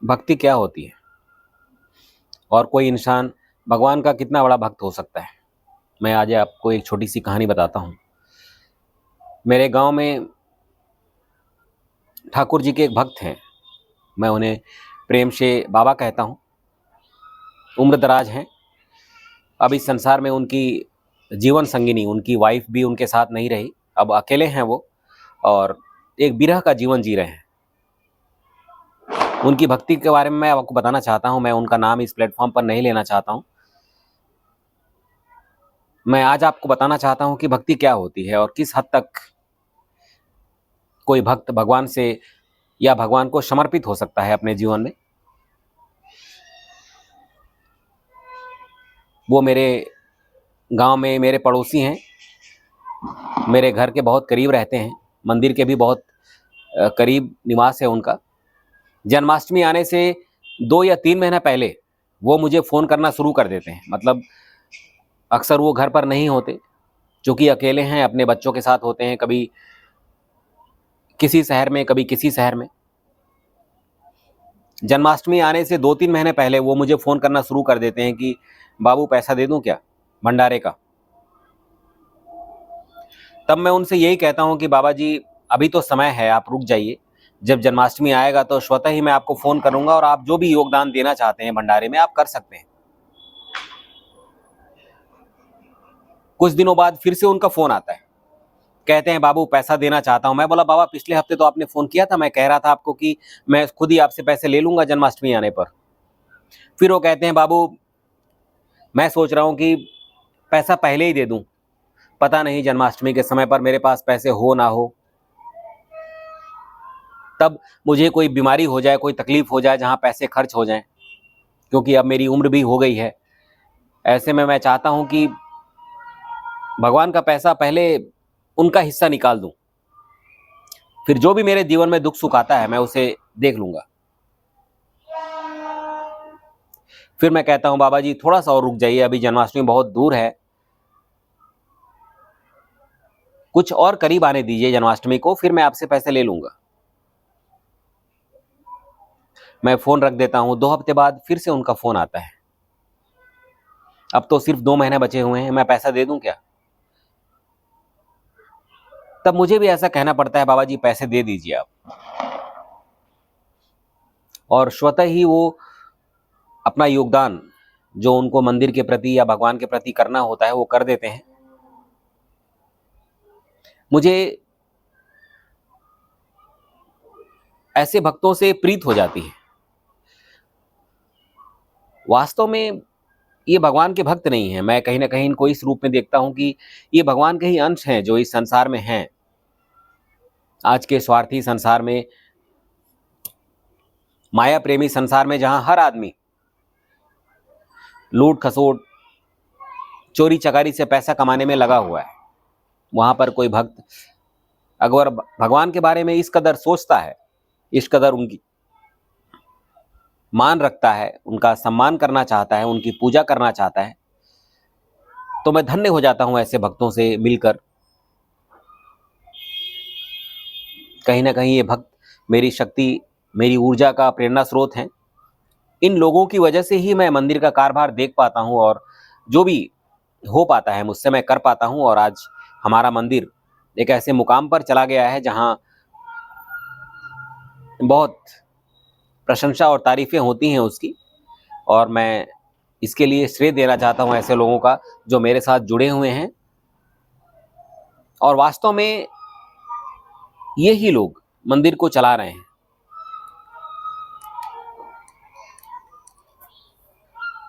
भक्ति क्या होती है और कोई इंसान भगवान का कितना बड़ा भक्त हो सकता है। मैं आज आपको एक छोटी सी कहानी बताता हूँ। मेरे गांव में ठाकुर जी के एक भक्त हैं। मैं उन्हें प्रेम से बाबा कहता हूँ। उम्र दराज हैं। अब इस संसार में उनकी जीवन संगिनी, उनकी वाइफ भी उनके साथ नहीं रही। अब अकेले हैं वो और एक विरह का जीवन जी रहे हैं। उनकी भक्ति के बारे में मैं आपको बताना चाहता हूँ। मैं उनका नाम इस प्लेटफॉर्म पर नहीं लेना चाहता हूँ। मैं आज आपको बताना चाहता हूँ कि भक्ति क्या होती है और किस हद तक कोई भक्त भगवान से या भगवान को समर्पित हो सकता है अपने जीवन में। वो मेरे गांव में मेरे पड़ोसी हैं। मेरे घर के बहुत करीब रहते हैं। मंदिर के भी बहुत करीब निवास है उनका। जन्माष्टमी आने से 2 या 3 महीने पहले वो मुझे फ़ोन करना शुरू कर देते हैं। मतलब अक्सर वो घर पर नहीं होते, चूँकि अकेले हैं, अपने बच्चों के साथ होते हैं। कभी किसी शहर में, कभी किसी शहर में। जन्माष्टमी आने से 2-3 महीने पहले वो मुझे फ़ोन करना शुरू कर देते हैं कि बाबू पैसा दे दूं क्या भंडारे का। तब मैं उनसे यही कहता हूं कि बाबा जी अभी तो समय है, आप रुक जाइए। जब जन्माष्टमी आएगा तो स्वतः ही मैं आपको फ़ोन करूंगा और आप जो भी योगदान देना चाहते हैं भंडारे में आप कर सकते हैं। कुछ दिनों बाद फिर से उनका फ़ोन आता है। कहते हैं बाबू पैसा देना चाहता हूं। मैं बोला बाबा पिछले हफ्ते तो आपने फ़ोन किया था, मैं कह रहा था आपको कि मैं खुद ही आपसे पैसे ले लूंगा जन्माष्टमी आने पर। फिर वो कहते हैं बाबू मैं सोच रहा हूं कि पैसा पहले ही दे दूं, पता नहीं जन्माष्टमी के समय पर मेरे पास पैसे हो ना हो, तब मुझे कोई बीमारी हो जाए, कोई तकलीफ हो जाए जहां पैसे खर्च हो जाएं, क्योंकि अब मेरी उम्र भी हो गई है। ऐसे में मैं चाहता हूं कि भगवान का पैसा पहले उनका हिस्सा निकाल दूं, फिर जो भी मेरे जीवन में दुख सुख आता है मैं उसे देख लूंगा। फिर मैं कहता हूं बाबा जी थोड़ा सा और रुक जाइए, अभी जन्माष्टमी बहुत दूर है, कुछ और करीब आने दीजिए जन्माष्टमी को, फिर मैं आपसे पैसे ले लूंगा। मैं फ़ोन रख देता हूं। 2 हफ्ते बाद फिर से उनका फ़ोन आता है। अब तो सिर्फ 2 महीने बचे हुए हैं, मैं पैसा दे दूं क्या। तब मुझे भी ऐसा कहना पड़ता है बाबा जी पैसे दे दीजिए आप, और स्वतः ही वो अपना योगदान जो उनको मंदिर के प्रति या भगवान के प्रति करना होता है वो कर देते हैं। मुझे ऐसे भक्तों से प्रीत हो जाती है। वास्तव में ये भगवान के भक्त नहीं हैं। मैं कहीं ना कहीं इनको इस रूप में देखता हूं कि ये भगवान के ही अंश हैं जो इस संसार में हैं। आज के स्वार्थी संसार में, माया प्रेमी संसार में, जहां हर आदमी लूट खसोट चोरी चकारी से पैसा कमाने में लगा हुआ है, वहां पर कोई भक्त अगर भगवान के बारे में इस कदर सोचता है, इस कदर उनकी मान रखता है, उनका सम्मान करना चाहता है, उनकी पूजा करना चाहता है, तो मैं धन्य हो जाता हूं ऐसे भक्तों से मिलकर। कहीं ना कहीं ये भक्त मेरी शक्ति, मेरी ऊर्जा का प्रेरणा स्रोत हैं। इन लोगों की वजह से ही मैं मंदिर का कारभार देख पाता हूं और जो भी हो पाता है मुझसे मैं कर पाता हूं। और आज हमारा मंदिर एक ऐसे मुकाम पर चला गया है जहां बहुत प्रशंसा और तारीफें होती हैं उसकी, और मैं इसके लिए श्रेय देना चाहता हूं ऐसे लोगों का जो मेरे साथ जुड़े हुए हैं। और वास्तव में ये ही लोग मंदिर को चला रहे हैं।